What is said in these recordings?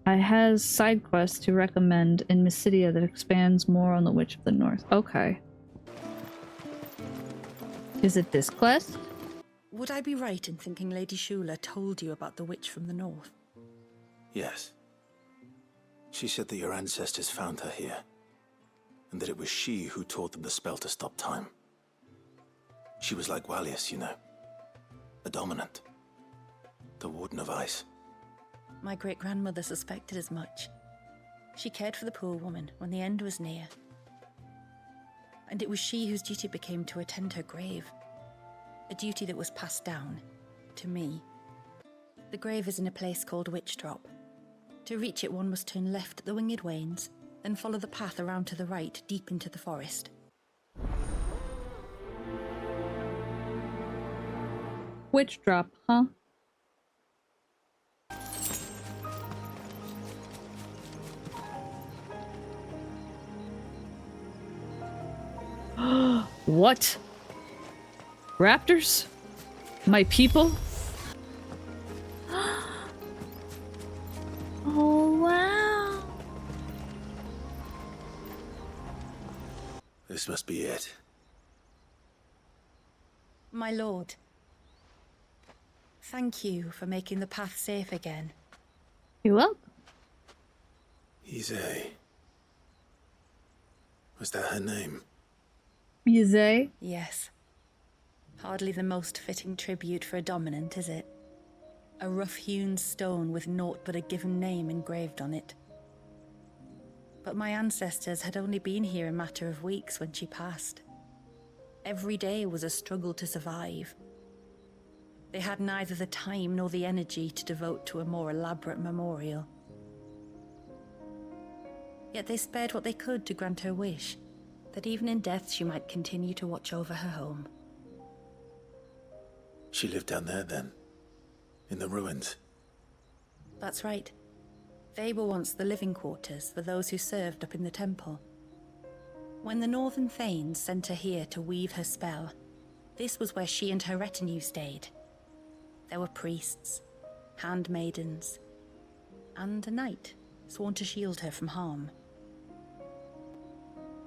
I has Sidequest to recommend in Mysidia that expands more on the Witch of the North. Okay. Is it this quest? Would I be right in thinking Lady Shula told you about the witch from the north? Yes. She said that your ancestors found her here, and that it was she who taught them the spell to stop time. She was like Wallius, you know. A dominant. The Warden of Ice. My great-grandmother suspected as much. She cared for the poor woman when the end was near. And it was she whose duty became to attend her grave. A duty that was passed down to me. The grave is in a place called Witch Drop. To reach it, one must turn left at the Winged Wains, then follow the path around to the right, deep into the forest. Witch Drop, huh? What? Raptors? My people? Oh, wow. This must be it. My lord, thank you for making the path safe again. You're welcome. Izay. Was that her name? Izay? Yes. Hardly the most fitting tribute for a dominant, is it? A rough-hewn stone with naught but a given name engraved on it. But my ancestors had only been here a matter of weeks when she passed. Every day was a struggle to survive. They had neither the time nor the energy to devote to a more elaborate memorial. Yet they spared what they could to grant her wish, that even in death she might continue to watch over her home. She lived down there then? In the ruins? That's right. They were once the living quarters for those who served up in the temple. When the Northern Thanes sent her here to weave her spell, this was where she and her retinue stayed. There were priests, handmaidens, and a knight sworn to shield her from harm.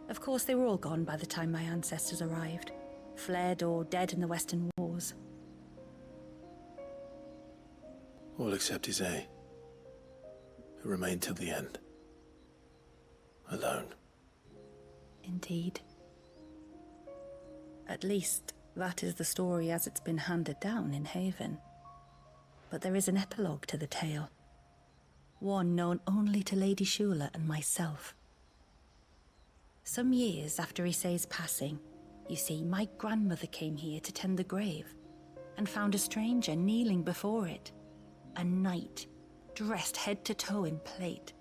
Of course, they were all gone by the time my ancestors arrived, fled or dead in the Western Wars. All except Izay, who remained till the end. Alone. Indeed. At least, that is the story as it's been handed down in Haven. But there is an epilogue to the tale. One known only to Lady Shula and myself. Some years after Issei's passing, you see, my grandmother came here to tend the grave, and found a stranger kneeling before it. A knight, dressed head to toe in plate.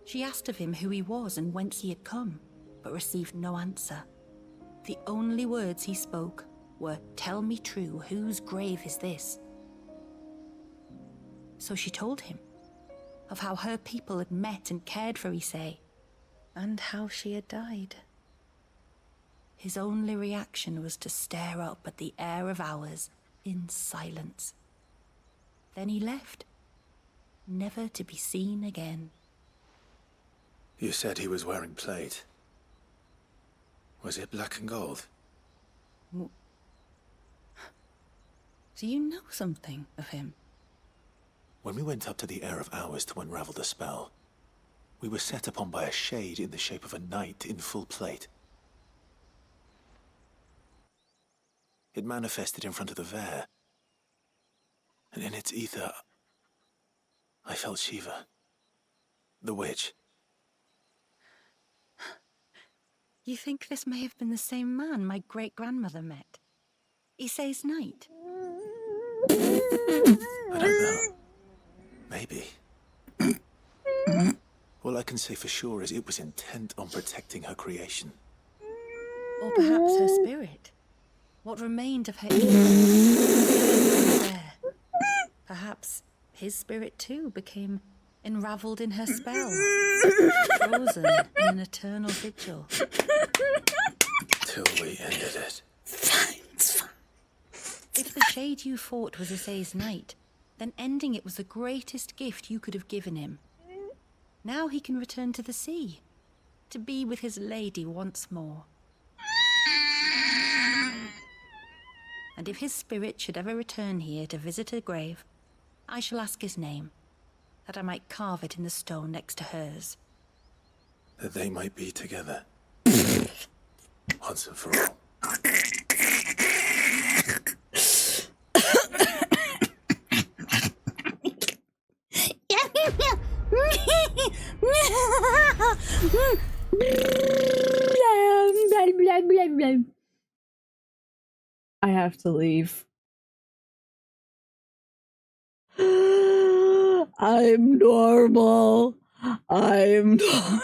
She asked of him who he was and whence he had come, but received no answer. The only words he spoke were, "Tell me true, whose grave is this?" So she told him of how her people had met and cared for Issei, and how she had died. His only reaction was to stare up at the air of hours in silence. Then he left, never to be seen again. You said he was wearing plate. Was it black and gold? Do you know something of him? When we went up to the Air of Hours to unravel the spell, we were set upon by a shade in the shape of a knight in full plate. It manifested in front of the Vare, and in its ether, I felt Shiva, the witch. You think this may have been the same man my great-grandmother met? Issei's knight? I don't know. Maybe. All I can say for sure is it was intent on protecting her creation. Or perhaps her spirit? What remained of her there. Perhaps his spirit too became enraveled in her spell, frozen in an eternal vigil. Till we ended it. Fine, it's fine. If the shade you fought was Issei's knight, then ending it was the greatest gift you could have given him. Now he can return to the sea, to be with his lady once more. And if his spirit should ever return here to visit her grave, I shall ask his name, that I might carve it in the stone next to hers. That they might be together. Once and for all. I have to leave. I'm normal. I'm normal.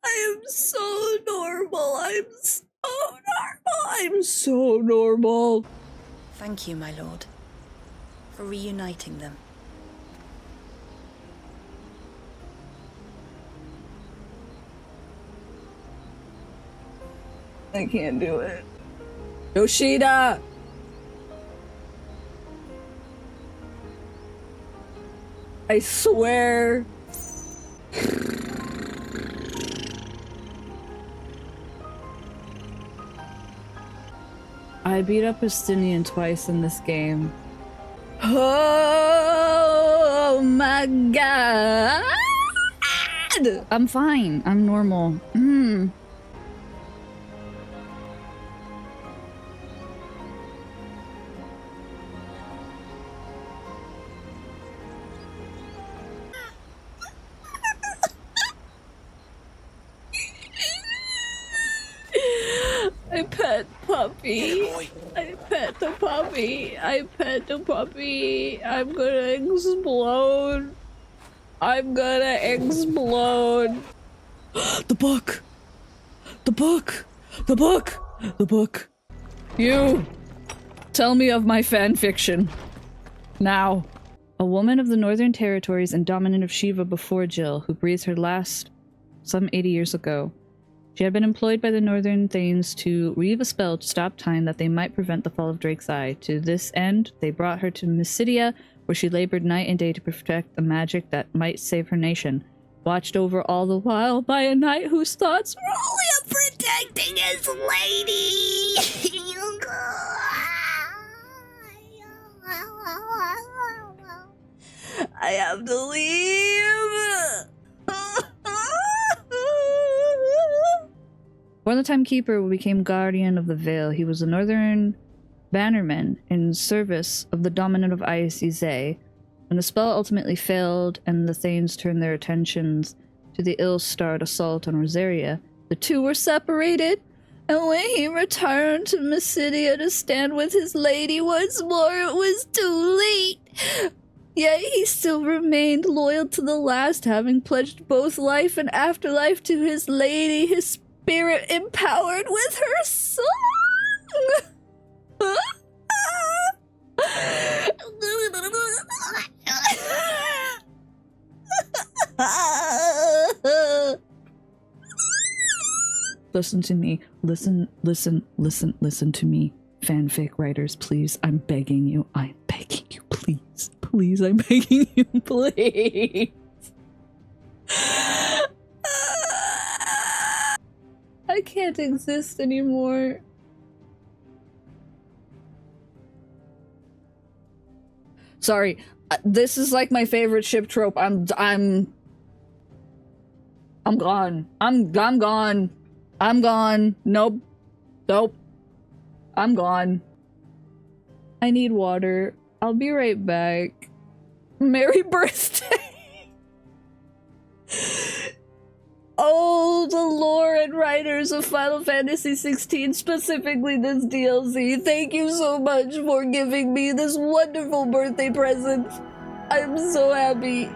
I am so normal. I'm so normal. I'm so normal. Thank you, my lord, for reuniting them. I can't do it. Yoshida! I swear. I beat up Justinian twice in this game. Oh my god! I'm fine. I'm normal. I pet puppy. I pet the puppy. I pet the puppy. I'm gonna explode. I'm gonna explode. The book. The book. The book. The book. You. Tell me of my fan fiction. Now. A woman of the Northern Territories and dominant of Shiva before Jill, who breathed her last some 80 years ago. She had been employed by the Northern Thanes to weave a spell to stop time that they might prevent the fall of Drake's Eye. To this end, they brought her to Mysidia, where she labored night and day to protect the magic that might save her nation, watched over all the while by a knight whose thoughts were only of protecting his lady. I have to leave. When the Timekeeper became Guardian of the Veil, he was a northern bannerman in service of the Dominant of Ice, Izay. When the spell ultimately failed and the Thanes turned their attentions to the ill-starred assault on Rosaria, the two were separated, and when he returned to Mysidia to stand with his lady once more, it was too late. Yet he still remained loyal to the last, having pledged both life and afterlife to his lady, his spirit empowered with her song. Listen to me. Listen to me. Fanfic writers, please. I'm begging you. I'm begging you, please. Please, I'm begging you, please. I can't exist anymore. Sorry, this is like my favorite ship trope. I'm gone. I'm gone. I'm gone. Nope. I'm gone. I need water. I'll be right back. Merry birthday! Oh, the lore and writers of Final Fantasy XVI, specifically this DLC, thank you so much for giving me this wonderful birthday present. I'm so happy.